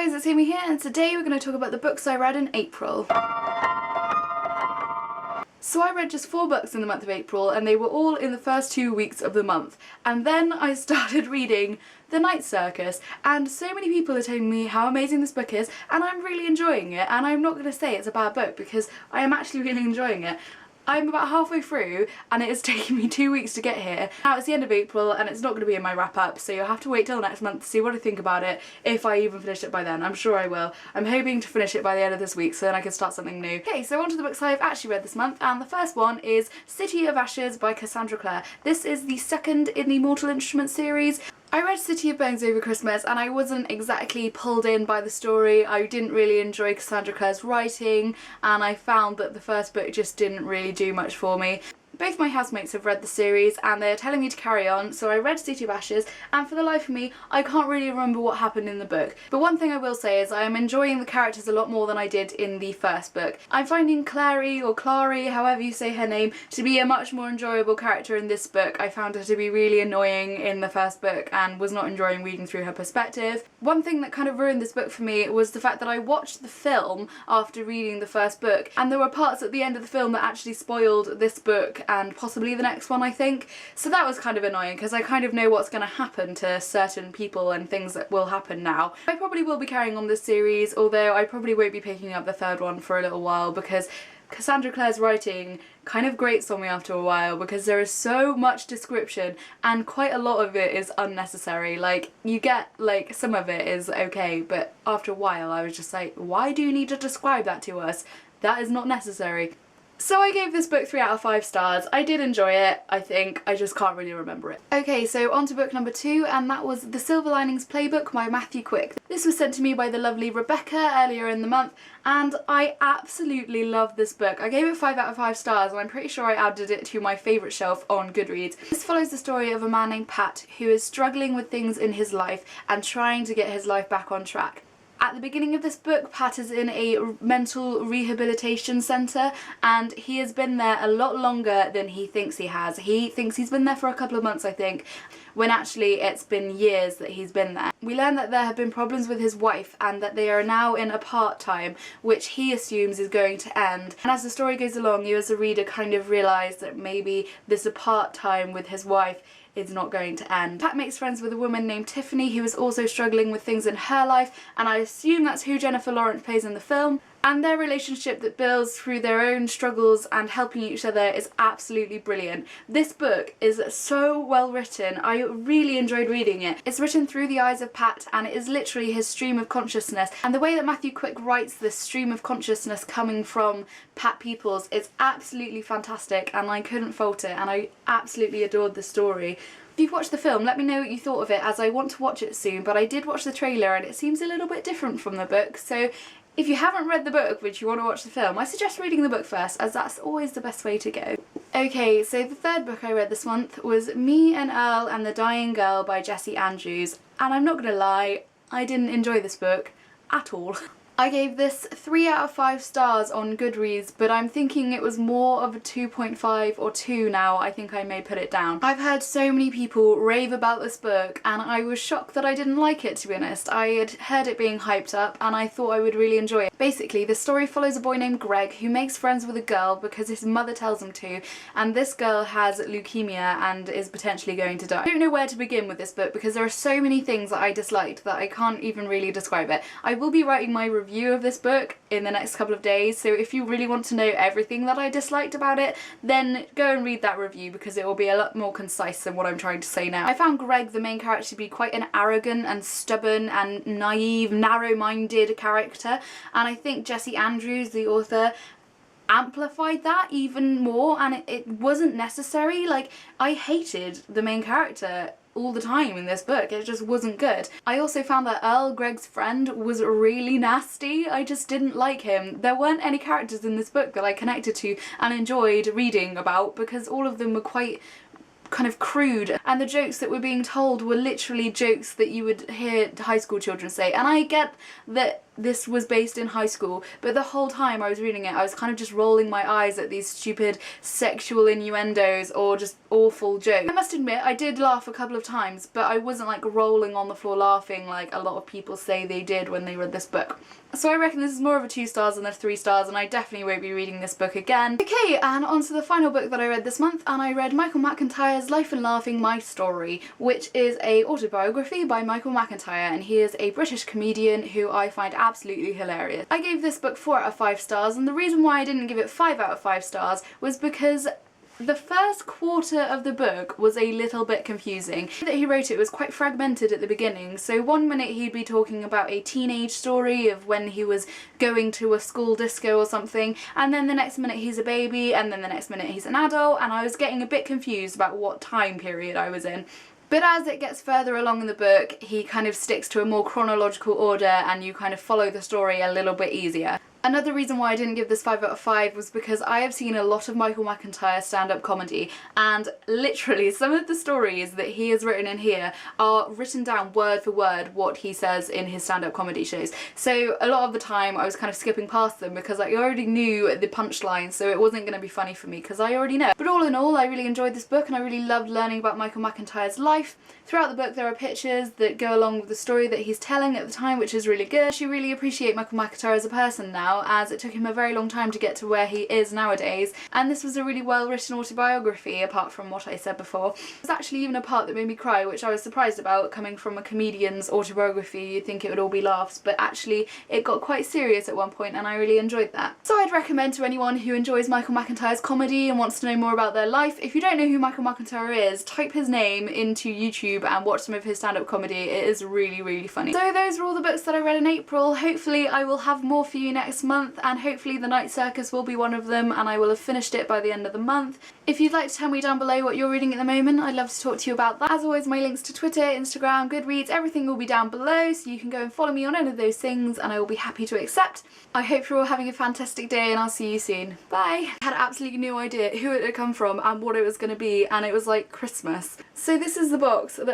guys, it's Amy here, and today we're going to talk about the books I read in April. So I read just 4 books in the month of April, and they were all in the first 2 weeks of the month. And then I started reading The Night Circus, and so many people are telling me how amazing this book is, and I'm really enjoying it, and I'm not going to say it's a bad book because I am actually really enjoying it. I'm about halfway through and it has taken me 2 weeks to get here. Now it's the end of April and it's not going to be in my wrap up, so you'll have to wait till next month to see what I think about it, if I even finish it by then. I'm sure I will. I'm hoping to finish it by the end of this week so then I can start something new. Okay, so on to the books I've actually read this month, and the first one is City of Ashes by Cassandra Clare. This is the second in the Mortal Instruments series. I read City of Bones over Christmas and I wasn't exactly pulled in by the story. I didn't really enjoy Cassandra Clare's writing, and I found that the first book just didn't really do much for me. Both my housemates have read the series and they're telling me to carry on, so I read City of Ashes, and for the life of me I can't really remember what happened in the book. But one thing I will say is I am enjoying the characters a lot more than I did in the first book. I'm finding Clary, or Clary, however you say her name, to be a much more enjoyable character in this book. I found her to be really annoying in the first book and was not enjoying reading through her perspective. One thing that kind of ruined this book for me was the fact that I watched the film after reading the first book, and there were parts at the end of the film that actually spoiled this book and possibly the next one, I think. So that was kind of annoying because I kind of know what's going to happen to certain people and things that will happen now. I probably will be carrying on this series, although I probably won't be picking up the third one for a little while because Cassandra Clare's writing kind of grates on me after a while because there is so much description and quite a lot of it is unnecessary. Like, you get, like, some of it is okay, but after a while I was just like, why do you need to describe that to us? That is not necessary. So I gave this book 3 out of 5 stars. I did enjoy it, I think, I just can't really remember it. Okay, so on to book number 2, and that was The Silver Linings Playbook by Matthew Quick. This was sent to me by the lovely Rebecca earlier in the month, and I absolutely love this book. I gave it 5 out of 5 stars, and I'm pretty sure I added it to my favourite shelf on Goodreads. This follows the story of a man named Pat who is struggling with things in his life and trying to get his life back on track. At the beginning of this book, Pat is in a mental rehabilitation centre, and he has been there a lot longer than he thinks he has. He thinks he's been there for a couple of months, I think, when actually it's been years that he's been there. We learn that there have been problems with his wife and that they are now in a part-time, which he assumes is going to end. And as the story goes along, you as a reader kind of realise that maybe this part-time with his wife is not going to end. Pat makes friends with a woman named Tiffany who is also struggling with things in her life, and I assume that's who Jennifer Lawrence plays in the film. And their relationship that builds through their own struggles and helping each other is absolutely brilliant. This book is so well written. I really enjoyed reading it. It's written through the eyes of Pat, and it is literally his stream of consciousness. And the way that Matthew Quick writes this stream of consciousness coming from Pat Peoples is absolutely fantastic, and I couldn't fault it, and I absolutely adored the story. If you've watched the film, let me know what you thought of it, as I want to watch it soon, but I did watch the trailer and it seems a little bit different from the book, so if you haven't read the book but you want to watch the film, I suggest reading the book first, as that's always the best way to go. Okay, so the third book I read this month was Me and Earl and the Dying Girl by Jessie Andrews, and I'm not gonna lie, I didn't enjoy this book at all. I gave this 3 out of 5 stars on Goodreads, but I'm thinking it was more of a 2.5 or 2 now. I think I may put it down. I've heard so many people rave about this book and I was shocked that I didn't like it, to be honest. I had heard it being hyped up and I thought I would really enjoy it. Basically, the story follows a boy named Greg who makes friends with a girl because his mother tells him to, and this girl has leukemia and is potentially going to die. I don't know where to begin with this book because there are so many things that I disliked that I can't even really describe it. I will be writing my review of this book in the next couple of days, so if you really want to know everything that I disliked about it, then go and read that review because it will be a lot more concise than what I'm trying to say now. I found Greg, the main character, to be quite an arrogant and stubborn and naive, narrow-minded character, and I think Jessie Andrews, the author, amplified that even more, and it wasn't necessary. Like, I hated the main character all the time in this book. It just wasn't good. I also found that Earl, Greg's friend, was really nasty. I just didn't like him. There weren't any characters in this book that I connected to and enjoyed reading about because all of them were quite kind of crude, and the jokes that were being told were literally jokes that you would hear high school children say. And I get that this was based in high school, but the whole time I was reading it I was kind of just rolling my eyes at these stupid sexual innuendos or just awful jokes. I must admit I did laugh a couple of times, but I wasn't like rolling on the floor laughing like a lot of people say they did when they read this book. So I reckon this is more of a 2 stars than a 3 stars, and I definitely won't be reading this book again. Okay, and on to the final book that I read this month, and I read Michael McIntyre's Life and Laughing My Story, which is a autobiography by Michael McIntyre, and he is a British comedian who I find absolutely hilarious. I gave this book 4 out of 5 stars, and the reason why I didn't give it 5 out of 5 stars was because the first quarter of the book was a little bit confusing. The way that he wrote it was quite fragmented at the beginning, so one minute he'd be talking about a teenage story of when he was going to a school disco or something, and then the next minute he's a baby, and then the next minute he's an adult, and I was getting a bit confused about what time period I was in. But as it gets further along in the book, he kind of sticks to a more chronological order and you kind of follow the story a little bit easier. Another reason why I didn't give this 5 out of 5 was because I have seen a lot of Michael McIntyre stand-up comedy, and literally some of the stories that he has written in here are written down word for word what he says in his stand-up comedy shows. So a lot of the time I was kind of skipping past them because I already knew the punchline, so it wasn't going to be funny for me because I already know. But all in all, I really enjoyed this book and I really loved learning about Michael McIntyre's life. Throughout the book there are pictures that go along with the story that he's telling at the time, which is really good. I actually really appreciate Michael McIntyre as a person now, as it took him a very long time to get to where he is nowadays, and this was a really well written autobiography apart from what I said before. There's actually even a part that made me cry, which I was surprised about. Coming from a comedian's autobiography you'd think it would all be laughs, but actually it got quite serious at one point and I really enjoyed that. So I'd recommend to anyone who enjoys Michael McIntyre's comedy and wants to know more about their life, if you don't know who Michael McIntyre is, type his name into YouTube and watch some of his stand-up comedy. It is really, really funny. So those are all the books that I read in April. Hopefully I will have more for you next month, and hopefully The Night Circus will be one of them and I will have finished it by the end of the month. If you'd like to tell me down below what you're reading at the moment, I'd love to talk to you about that. As always, my links to Twitter, Instagram, Goodreads, everything will be down below, so you can go and follow me on any of those things and I will be happy to accept. I hope you're all having a fantastic day and I'll see you soon. Bye! I had absolutely no idea who it had come from and what it was going to be, and it was like Christmas. So this is the box that